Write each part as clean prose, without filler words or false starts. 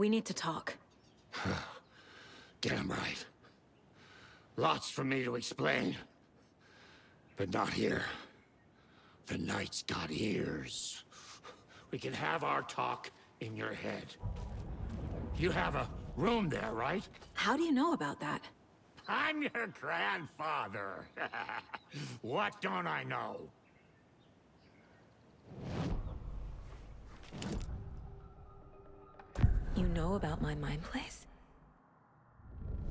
We need to talk. Damn right. Lots for me to explain. But not here. The night's got ears. We can have our talk in your head. You have a room there, right? How do you know about that? I'm your grandfather. What don't I know? You know about my mind place?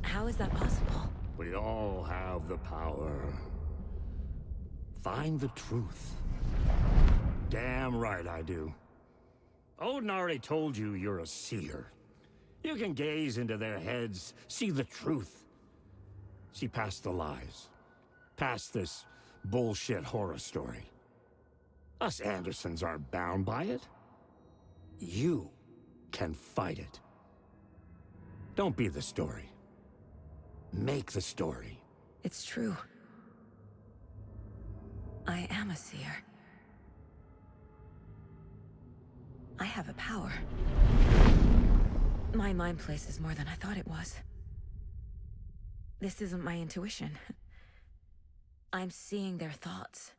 How is that possible? We all have the power. Find the truth. Damn right I do. Odin already told you you're a seer. You can gaze into their heads, see the truth. See past the lies. Past this bullshit horror story. Us Andersons aren't bound by it. You can fight it. Don't be the story. Make the story. It's true. I am a seer. I have a power. My mind place is more than I thought it was. This isn't my intuition. I'm seeing their thoughts.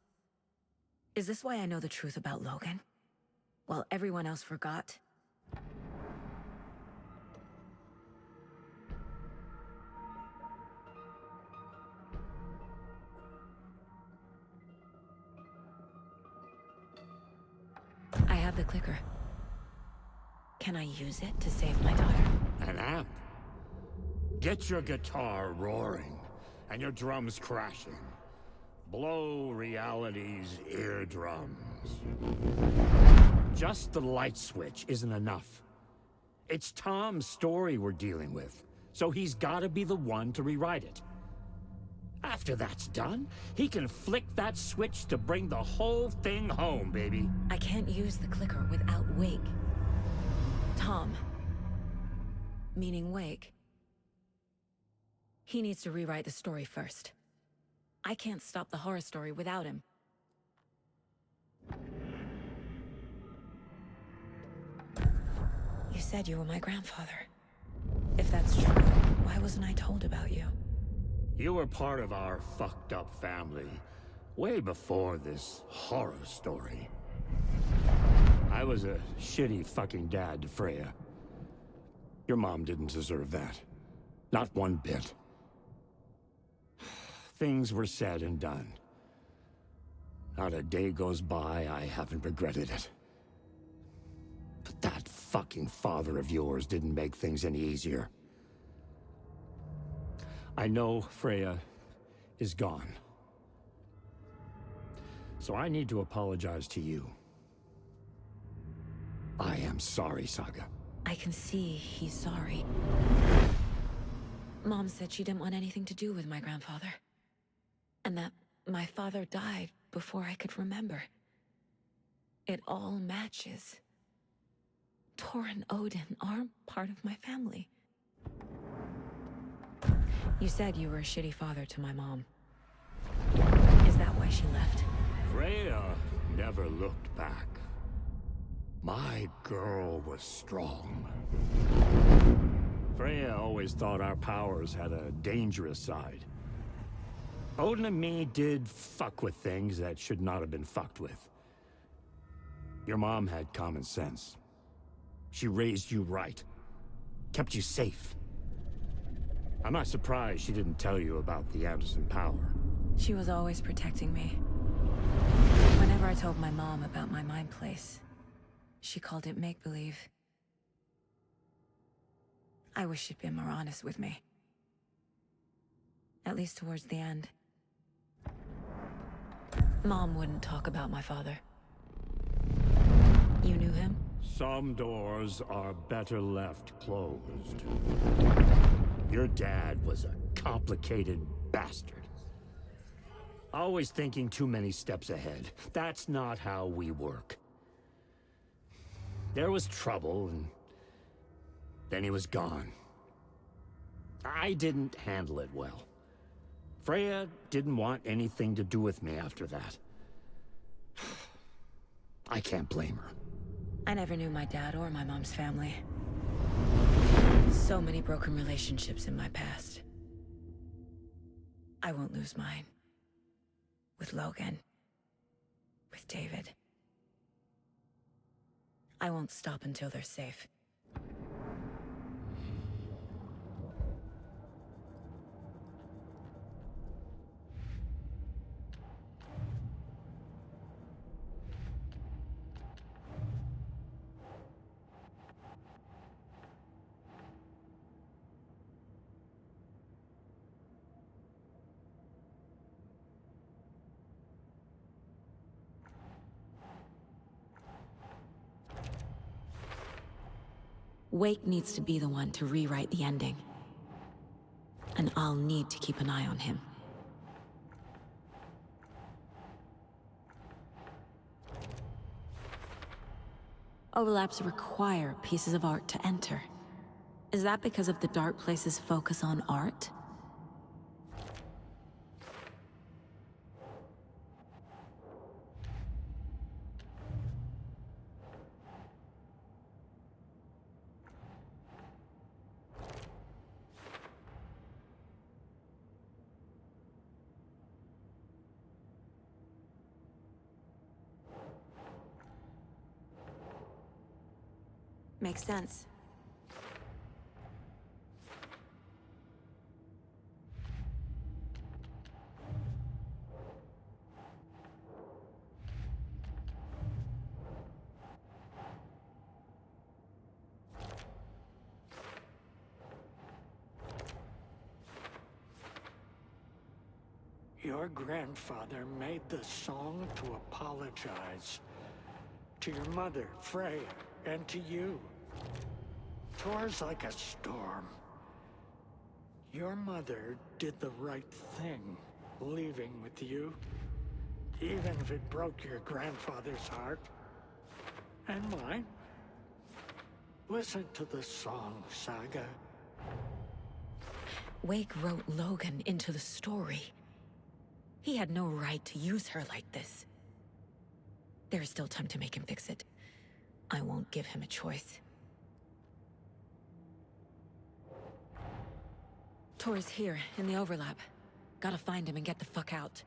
Is this why I know the truth about Logan? While everyone else forgot? I have the clicker. Can I use it to save my daughter? An amp. Get your guitar roaring, and your drums crashing. Blow reality's eardrums. Just the light switch isn't enough. It's Tom's story we're dealing with, so he's gotta be the one to rewrite it. After that's done, he can flick that switch to bring the whole thing home, baby. I can't use the clicker without Wake. Tom. Meaning Wake. He needs to rewrite the story first. I can't stop the horror story without him. You said you were my grandfather. If that's true, why wasn't I told about you? You were part of our fucked up family, way before this horror story. I was a shitty fucking dad to Freya. Your mom didn't deserve that. Not one bit. Things were said and done. Not a day goes by I haven't regretted it. But that fucking father of yours didn't make things any easier. I know Freya is gone. So I need to apologize to you. I am sorry, Saga. I can see he's sorry. Mom said she didn't want anything to do with my grandfather. And that my father died before I could remember. It all matches. Tor and Odin are part of my family. You said you were a shitty father to my mom. Is that why she left? Freya never looked back. My girl was strong. Freya always thought our powers had a dangerous side. Odin and me did fuck with things that should not have been fucked with. Your mom had common sense. She raised you right. Kept you safe. I'm not surprised she didn't tell you about the Anderson power. She was always protecting me. Whenever I told my mom about my mind place, she called it make-believe. I wish she'd been more honest with me. At least towards the end. Mom wouldn't talk about my father. You knew him? Some doors are better left closed. Your dad was a complicated bastard. Always thinking too many steps ahead. That's not how we work. There was trouble, and then he was gone. I didn't handle it well. Freya didn't want anything to do with me after that. I can't blame her. I never knew my dad or my mom's family. So many broken relationships in my past. I won't lose mine. With Logan. With David. I won't stop until they're safe. Wake needs to be the one to rewrite the ending. And I'll need to keep an eye on him. Overlaps require pieces of art to enter. Is that because of the Dark Place's focus on art? Makes sense. Your grandfather made the song to apologize. To your mother, Freya, and to you. Tor's like a storm. Your mother did the right thing, leaving with you. Even if it broke your grandfather's heart. And mine. Listen to the song, Saga. Wake wrote Logan into the story. He had no right to use her like this. There is still time to make him fix it. I won't give him a choice. Tor's here, in the overlap. Gotta find him and get the fuck out.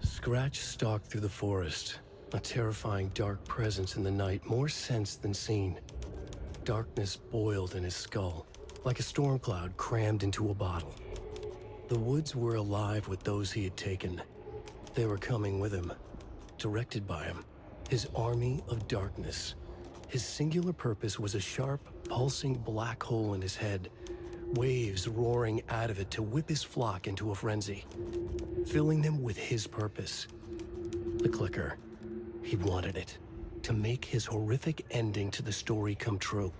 Scratch stalked through the forest, a terrifying dark presence in the night, more sensed than seen. Darkness boiled in his skull, like a storm cloud crammed into a bottle. The woods were alive with those he had taken. They were coming with him, directed by him, his army of darkness. His singular purpose was a sharp, pulsing black hole in his head, waves roaring out of it to whip his flock into a frenzy, filling them with his purpose. The clicker. He wanted it, to make his horrific ending to the story come true.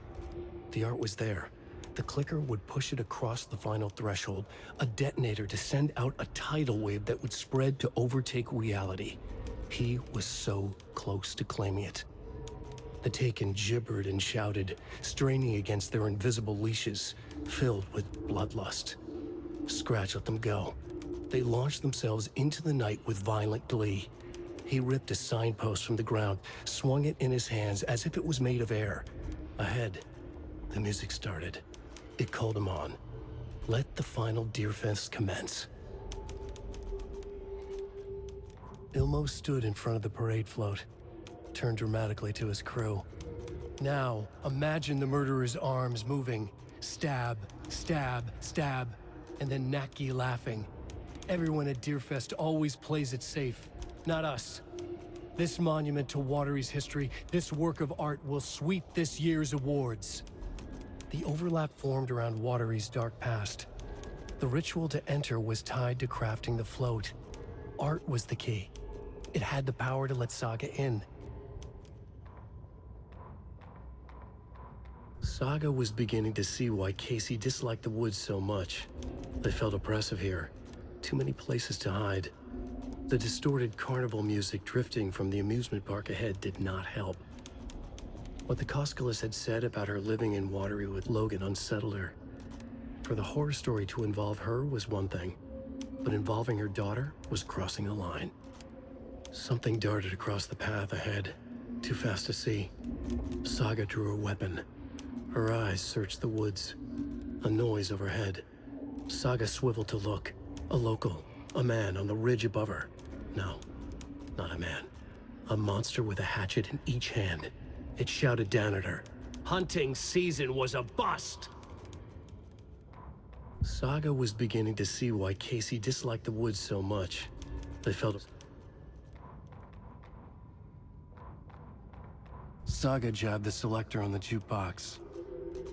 The art was there. The clicker would push it across the final threshold, a detonator to send out a tidal wave that would spread to overtake reality. He was so close to claiming it. The Taken gibbered and shouted, straining against their invisible leashes, filled with bloodlust. Scratch let them go. They launched themselves into the night with violent glee. He ripped a signpost from the ground, swung it in his hands as if it was made of air. Ahead, the music started. It called him on. Let the final Deerfest commence. Ilmo stood in front of the parade float, turned dramatically to his crew. Now, imagine the murderer's arms moving. Stab, stab, stab, and then Naki laughing. Everyone at Deerfest always plays it safe, not us. This monument to Watery's history, this work of art will sweep this year's awards. The overlap formed around Watery's dark past. The ritual to enter was tied to crafting the float. Art was the key. It had the power to let Saga in. Saga was beginning to see why Casey disliked the woods so much. They felt oppressive here. Too many places to hide. The distorted carnival music drifting from the amusement park ahead did not help. What the Koskalas had said about her living in Watery with Logan unsettled her. For the horror story to involve her was one thing, but involving her daughter was crossing the line. Something darted across the path ahead, too fast to see. Saga drew her weapon. Her eyes searched the woods. A noise overhead. Saga swiveled to look. A local, a man on the ridge above her. No, not a man. A monster with a hatchet in each hand. It shouted down at her. Hunting season was a bust! Saga was beginning to see why Casey disliked the woods so much. They felt... Saga jabbed the selector on the jukebox.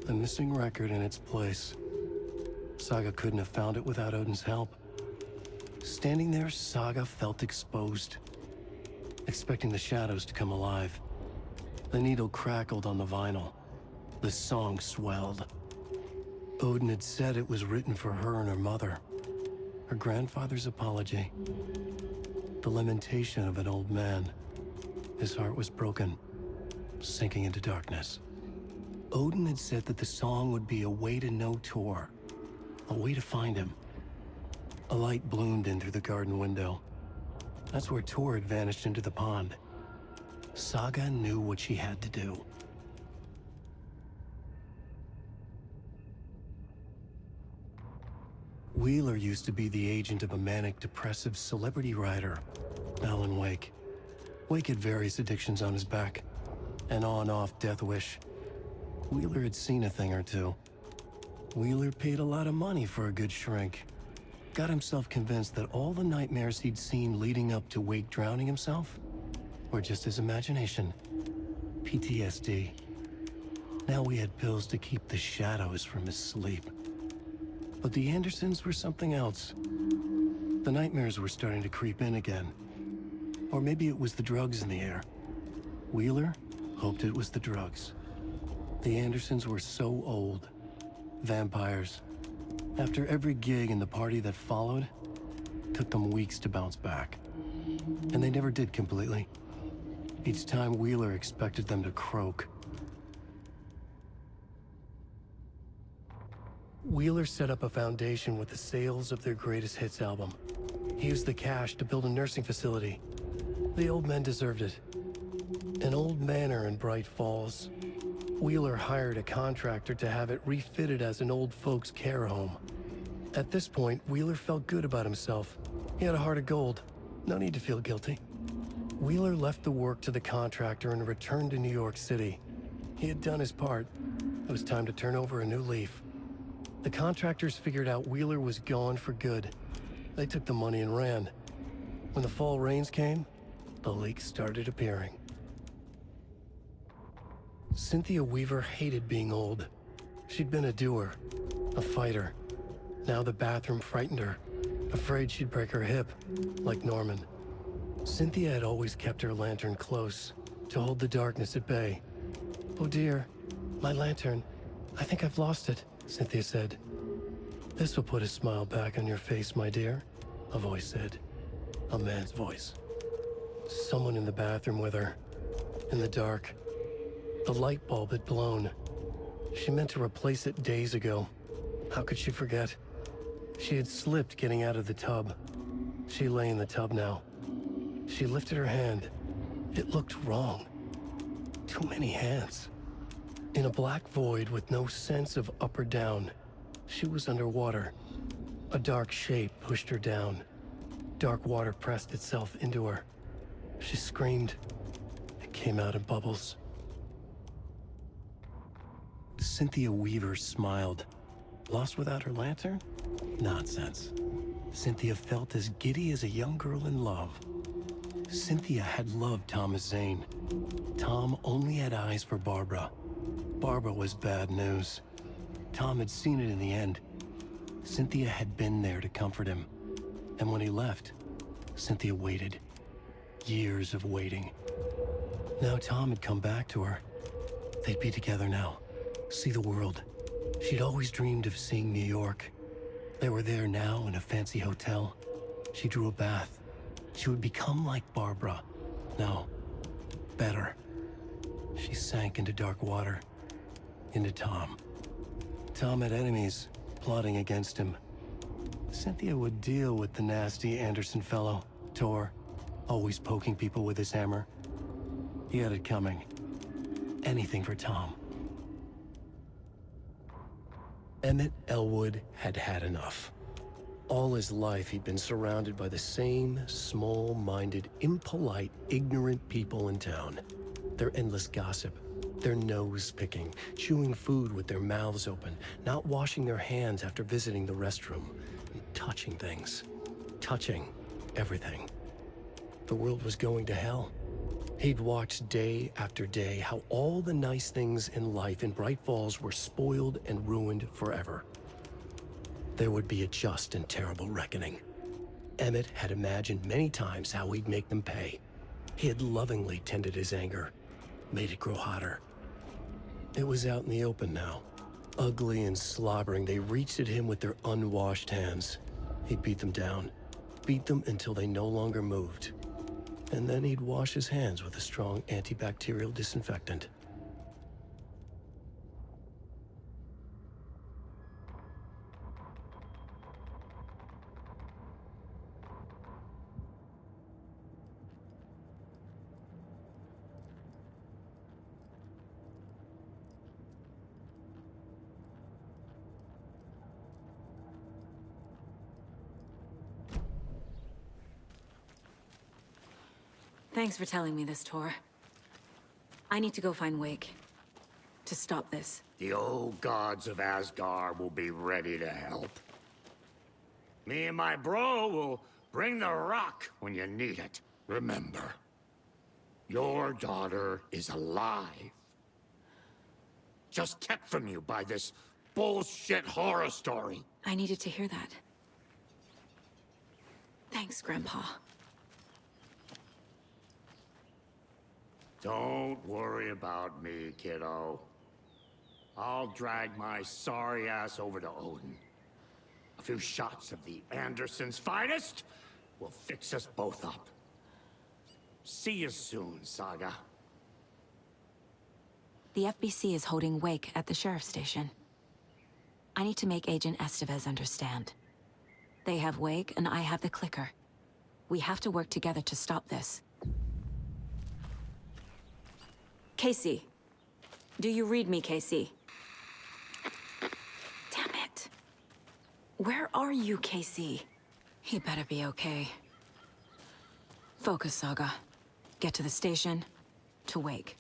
The missing record in its place. Saga couldn't have found it without Odin's help. Standing there, Saga felt exposed, expecting the shadows to come alive. The needle crackled on the vinyl. The song swelled. Odin had said it was written for her and her mother. Her grandfather's apology. The lamentation of an old man. His heart was broken, sinking into darkness. Odin had said that the song would be a way to know Tor, a way to find him. A light bloomed in through the garden window. That's where Tor had vanished into the pond. Saga knew what she had to do. Wheeler used to be the agent of a manic-depressive celebrity writer, Alan Wake. Wake had various addictions on his back, an on-off death wish. Wheeler had seen a thing or two. Wheeler paid a lot of money for a good shrink. Got himself convinced that all the nightmares he'd seen leading up to Wake drowning himself were just his imagination. PTSD. Now we had pills to keep the shadows from his sleep. But the Andersons were something else. The nightmares were starting to creep in again. Or maybe it was the drugs in the air. Wheeler hoped it was the drugs. The Andersons were so old. Vampires. After every gig and the party that followed, took them weeks to bounce back. And they never did completely. Each time Wheeler expected them to croak. Wheeler set up a foundation with the sales of their greatest hits album. He used the cash to build a nursing facility. The old men deserved it. An old manor in Bright Falls. Wheeler hired a contractor to have it refitted as an old folks' care home. At this point, Wheeler felt good about himself. He had a heart of gold. No need to feel guilty. Wheeler left the work to the contractor and returned to New York City. He had done his part. It was time to turn over a new leaf. The contractors figured out Wheeler was gone for good. They took the money and ran. When the fall rains came, the leaks started appearing. Cynthia Weaver hated being old. She'd been a doer, a fighter. Now the bathroom frightened her, afraid she'd break her hip, like Norman. Cynthia had always kept her lantern close, to hold the darkness at bay. "Oh dear, my lantern. I think I've lost it," Cynthia said. "This will put a smile back on your face, my dear," a voice said. A man's voice. Someone in the bathroom with her. In the dark. The light bulb had blown. She meant to replace it days ago. How could she forget? She had slipped getting out of the tub. She lay in the tub now. She lifted her hand. It looked wrong. Too many hands. In a black void with no sense of up or down, she was underwater. A dark shape pushed her down. Dark water pressed itself into her. She screamed. It came out in bubbles. Cynthia Weaver smiled. Lost without her lantern? Nonsense. Cynthia felt as giddy as a young girl in love. Cynthia had loved Thomas Zane. Tom only had eyes for Barbara. Barbara was bad news. Tom had seen it in the end. Cynthia had been there to comfort him. And when he left, Cynthia waited. Years of waiting. Now Tom had come back to her. They'd be together now. See the world. She'd always dreamed of seeing New York. They were there now in a fancy hotel. She drew a bath. She would become like Barbara. No, better. She she sank into dark water. Into Tom. Tom had enemies plotting against him. Cynthia would deal with the nasty Anderson fellow, Tor, always poking people with his hammer. He had it coming. Anything for Tom. Emmett Elwood had had enough. All his life, he'd been surrounded by the same small-minded, impolite, ignorant people in town. Their endless gossip, their nose-picking, chewing food with their mouths open, not washing their hands after visiting the restroom, and touching things. Touching everything. The world was going to hell. He'd watched day after day how all the nice things in life in Bright Falls were spoiled and ruined forever. There would be a just and terrible reckoning. Emmett had imagined many times how he'd make them pay. He had lovingly tended his anger, made it grow hotter. It was out in the open now. Ugly and slobbering, they reached at him with their unwashed hands. He'd beat them down, beat them until they no longer moved. And then he'd wash his hands with a strong antibacterial disinfectant. Thanks for telling me this, Tor. I need to go find Wake. To stop this. The old gods of Asgard will be ready to help. Me and my bro will bring the rock when you need it. Remember, your daughter is alive. Just kept from you by this bullshit horror story. I needed to hear that. Thanks, Grandpa. Don't worry about me, kiddo. I'll drag my sorry ass over to Odin. A few shots of the Andersons' finest will fix us both up. See you soon, Saga. The FBC is holding Wake at the sheriff's station. I need to make Agent Estevez understand. They have Wake and I have the clicker. We have to work together to stop this. Casey. Do you read me, Casey? Damn it. Where are you, Casey? He better be okay. Focus, Saga. Get to the station, to Wake.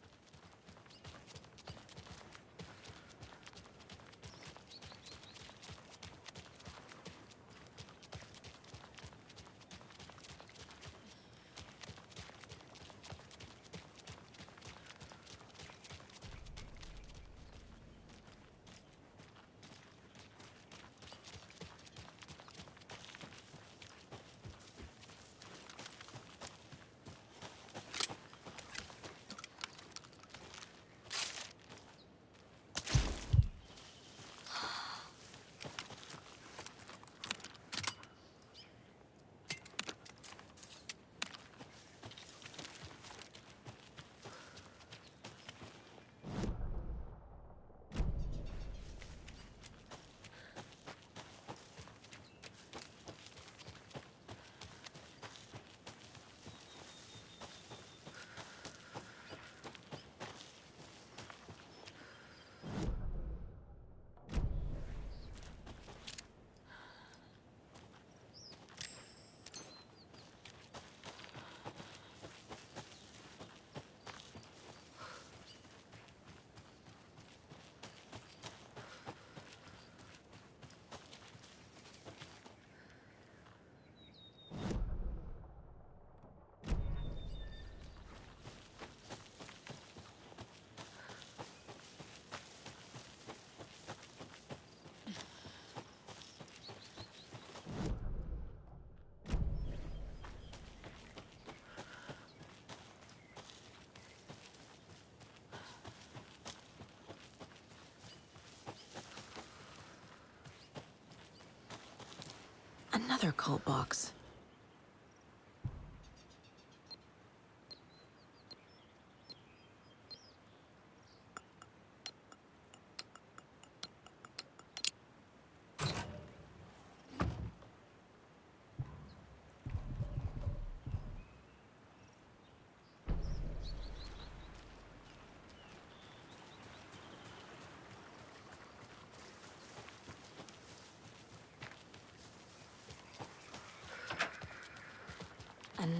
Another cult box.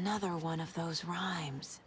Another one of those rhymes.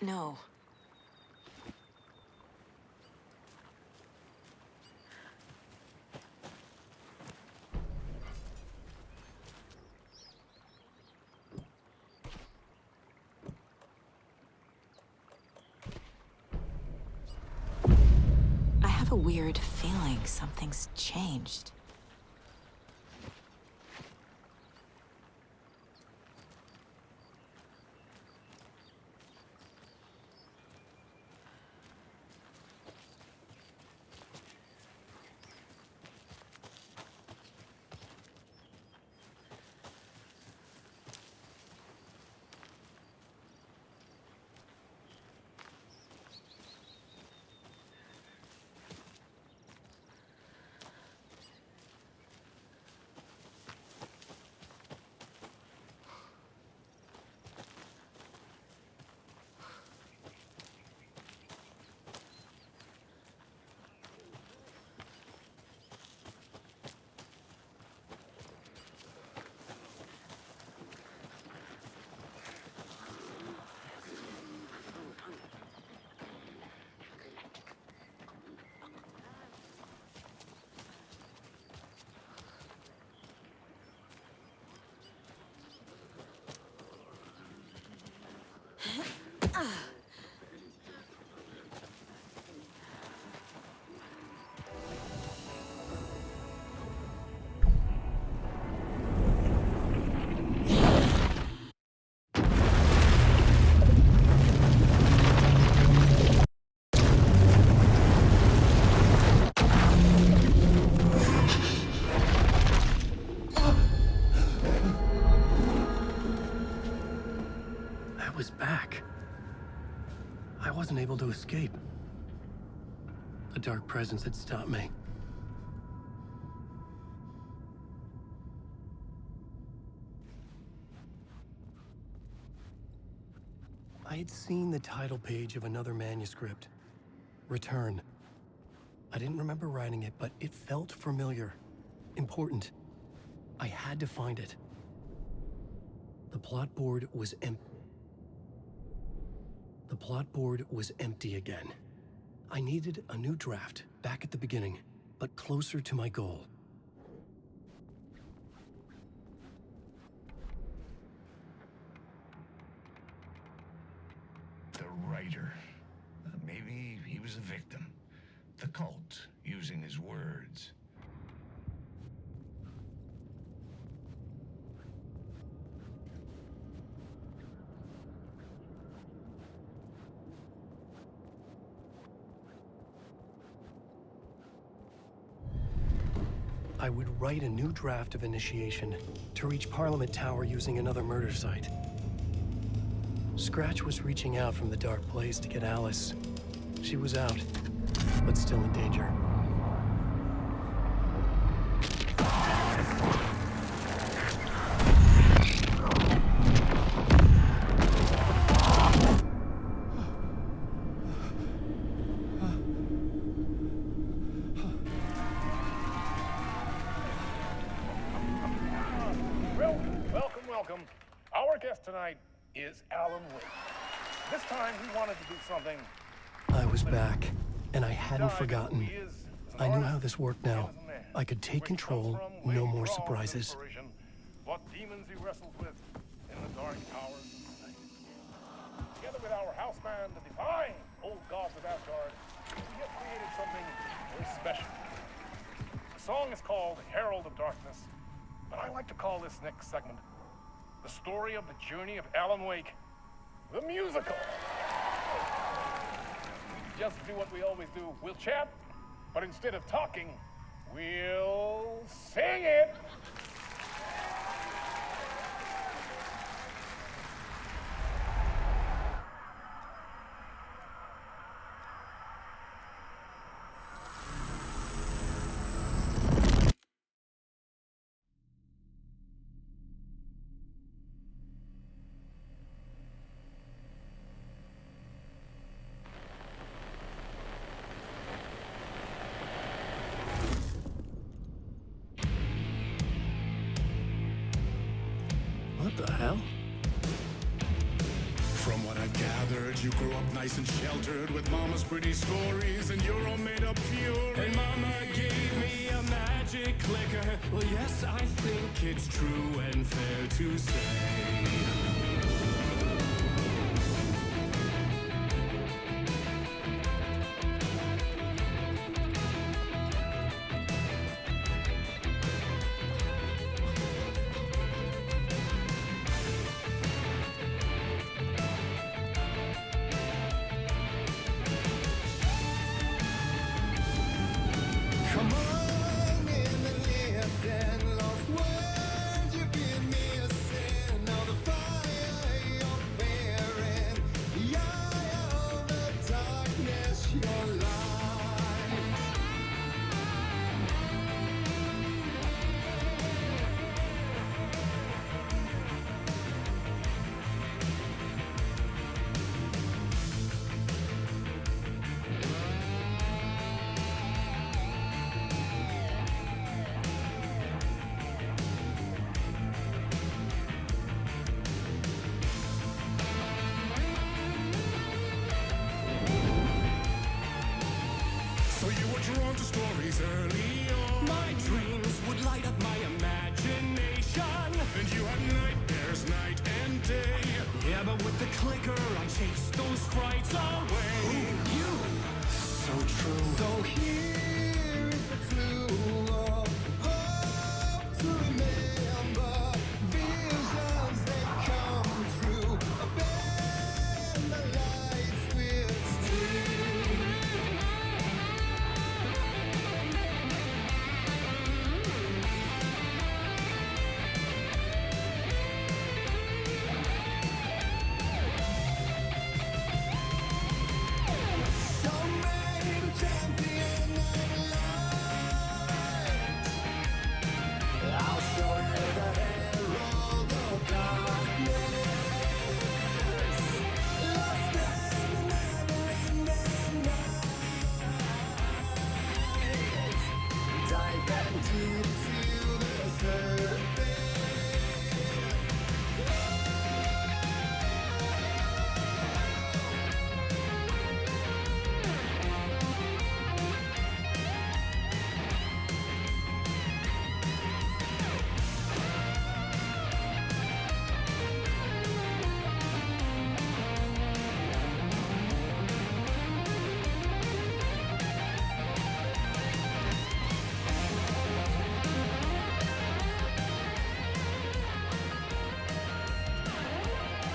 No. I have a weird feeling something's changed. I was back. I wasn't able to escape. The dark presence had stopped me. I had seen the title page of another manuscript. Return. I didn't remember writing it, but it felt familiar. Important. I had to find it. The plot board was empty. The plot board was empty again. I needed a new draft, back at the beginning, but closer to my goal. The writer. Maybe he was a victim. The cult, using his words. I would write a new draft of initiation to reach Parliament Tower using another murder site. Scratch was reaching out from the dark place to get Alice. She was out, but still in danger. Welcome. Our guest tonight is Alan Wake. This time he wanted to do something. I was back, and I hadn't forgotten. I knew how this worked now. I could take control, no more surprises. What demons he wrestles with in the dark hours of the night. Together with our house band, the divine old gods of Asgard, we have created something very special. The song is called Herald of Darkness, but I like to call this next segment the story of the journey of Alan Wake, the musical. We just do what we always do. We'll chat, but instead of talking, we'll sing it. What the hell? From what I've gathered, you grew up nice and sheltered with mama's pretty stories and your own made-up fury. And mama gave me a magic clicker. Well, yes, I think it's true and fair to say. Come on in and listen, lost words you've been missing. Now the fire you're bearing, the eye of the darkness, your light. So you were drawn to stories early on. My dreams would light up my imagination. And you had nightmares night and day. Yeah, but with the clicker, I chased those frights away. You, So true. so here is a clue of hope to remember. Visions that come true. Abandon the lights with steel. So made a champion of light. I'll show you the herald of darkness. Lost in the never-ending night. Dive and deep to the surface.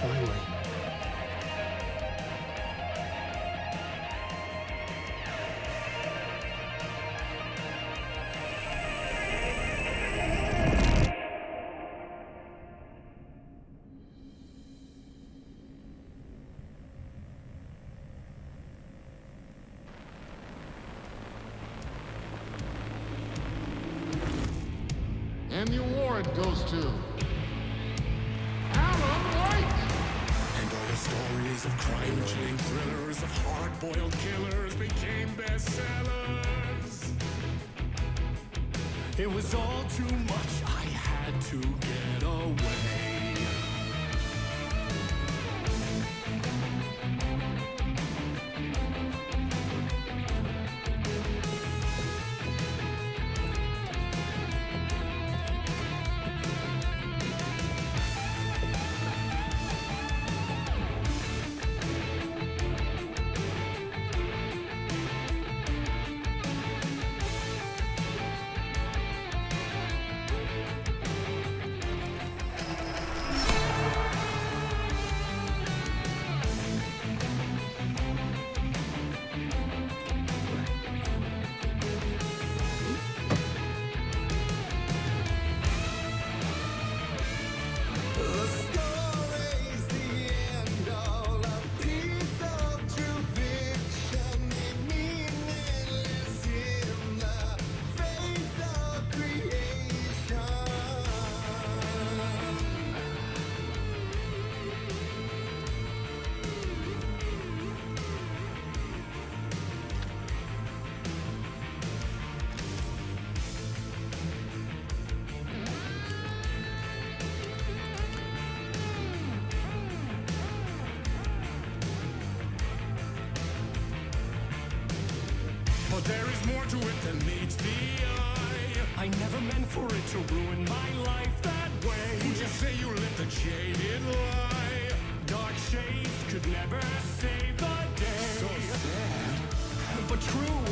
Finally. And the award goes to Alan White. And all the stories of crime-chilling thrillers of hard-boiled killers became bestsellers. It was all too much. I had to get away. But there is more to it than meets the eye. I never meant for it to ruin my life that way. Would you say you lived a jaded lie? Dark shades could never save the day. So sad, but true.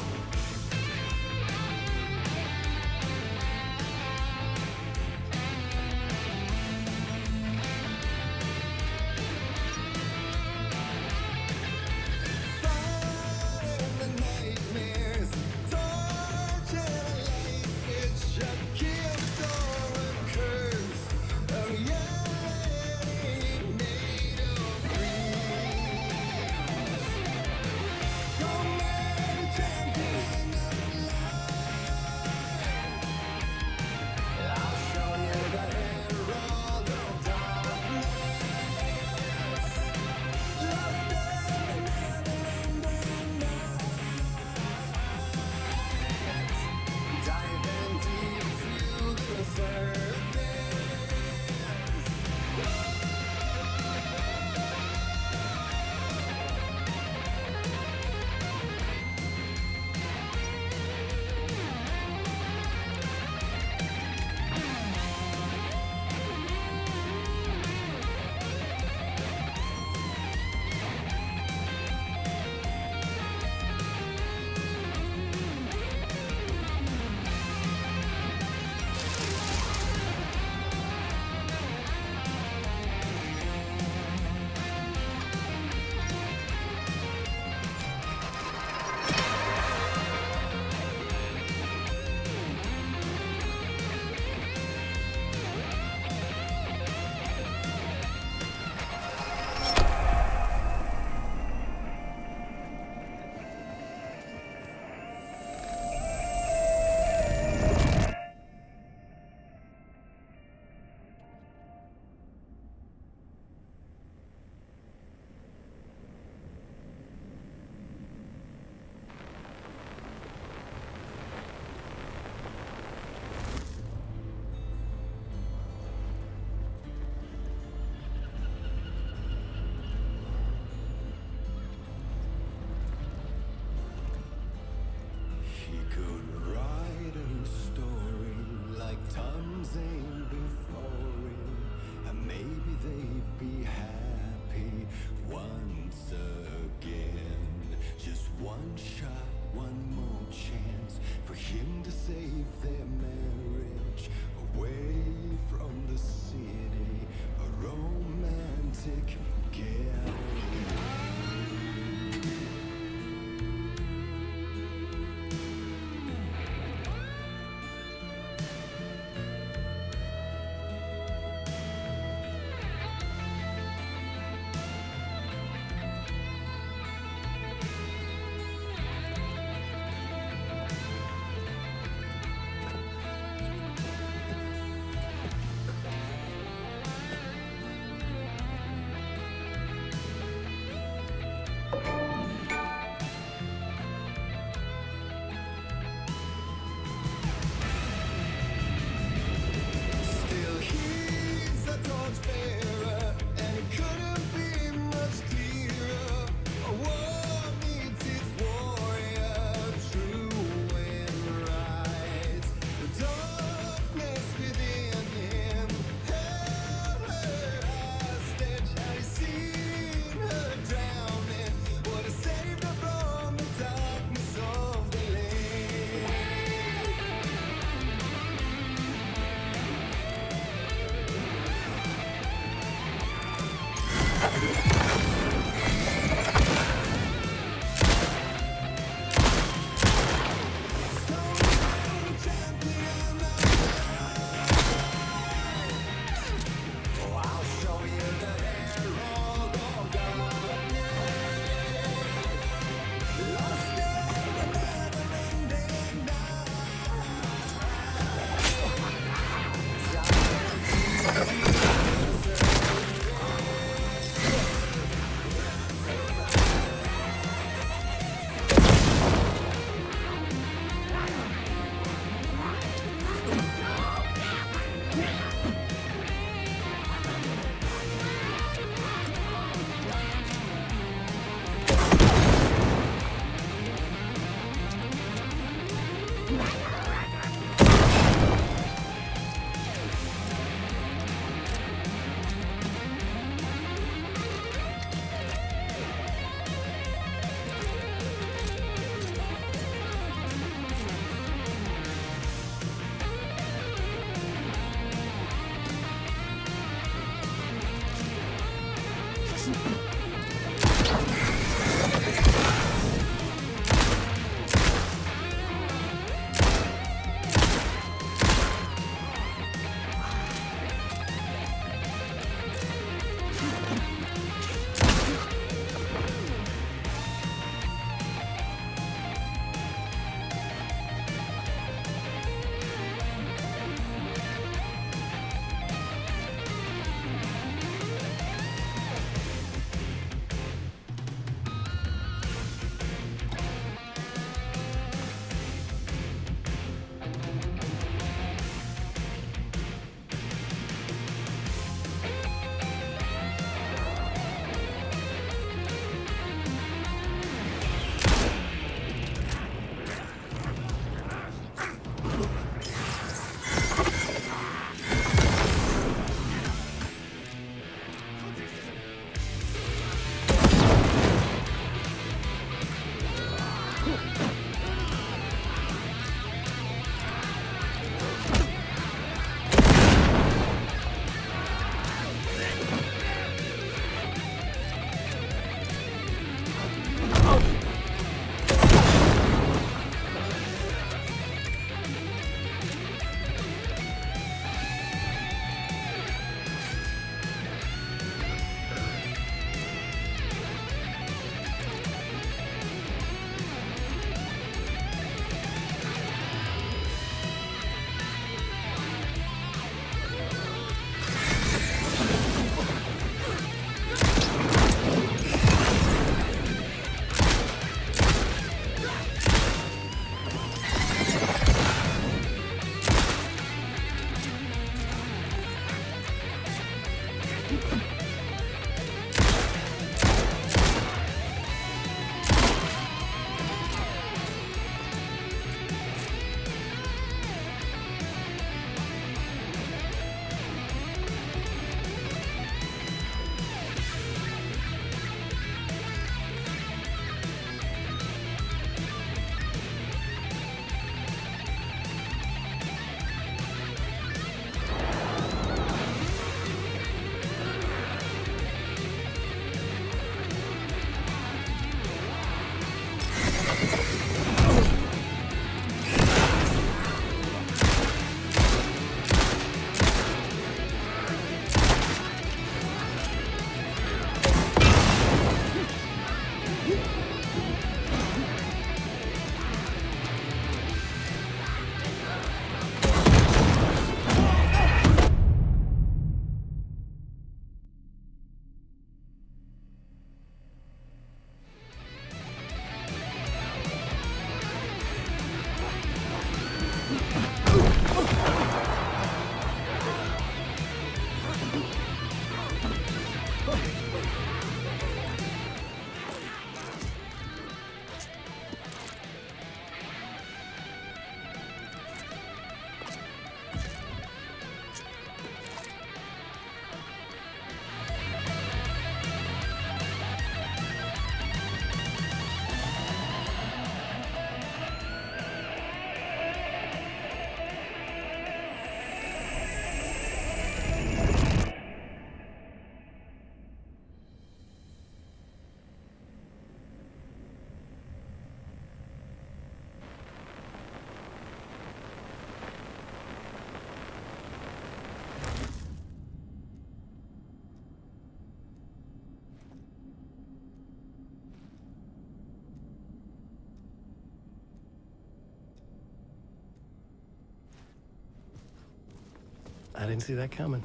I didn't see that coming.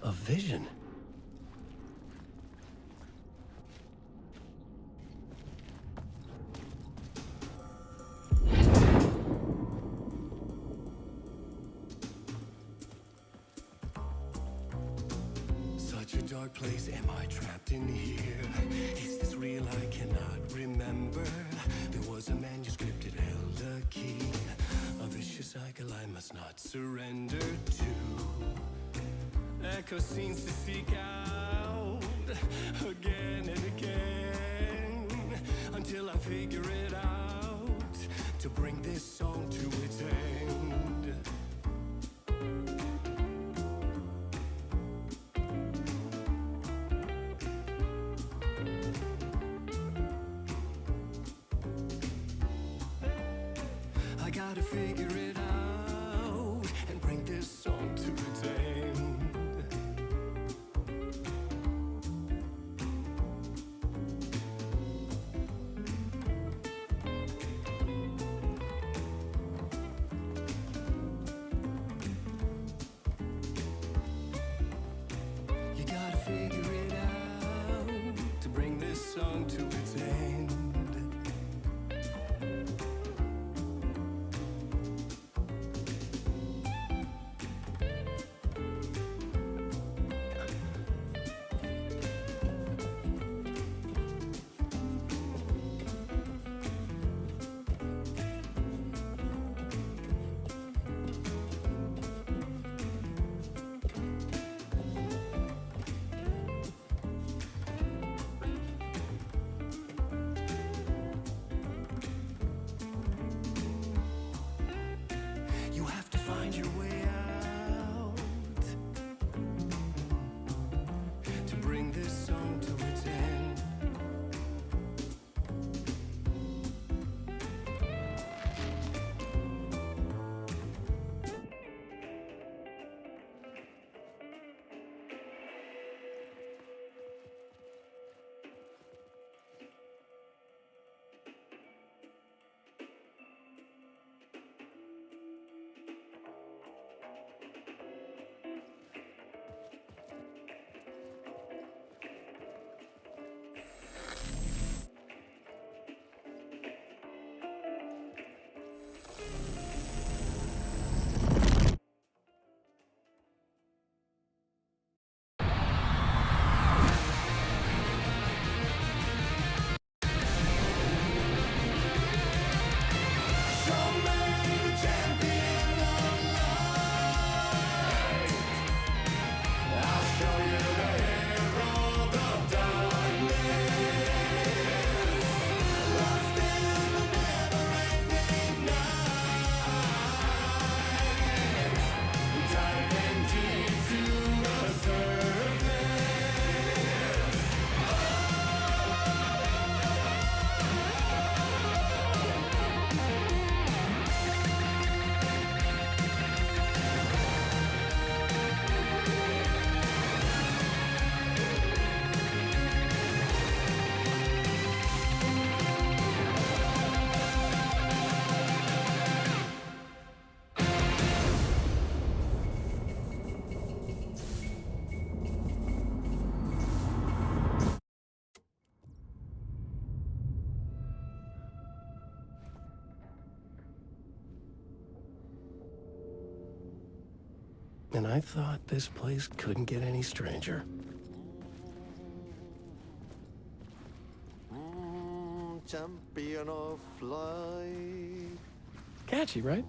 A vision. Such a dark place, am I trapped in here? Is this real? I cannot remember. There was a manuscript, it held a key. A vicious cycle I must not surrender to. Echo scenes to seek out again and again until I figure it out to bring this song to its end. I gotta figure it out and bring this song to its end. You gotta figure it out to bring this song to its end. You have to find your way out to bring this song to its end. And I thought this place couldn't get any stranger. Champion of light, Catchy, right?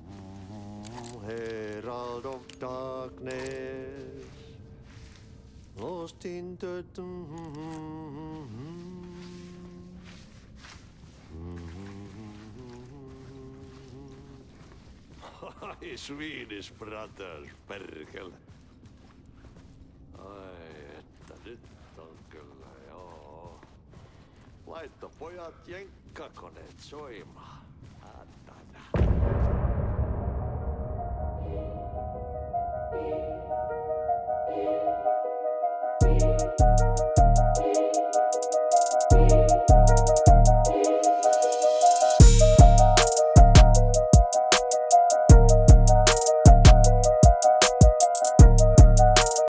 herald of darkness, lost in the Ai, Swedish brothers, perkele. Ai, että nyt on kyllä, joo. Laitto pojat jenkkakoneet soimaan.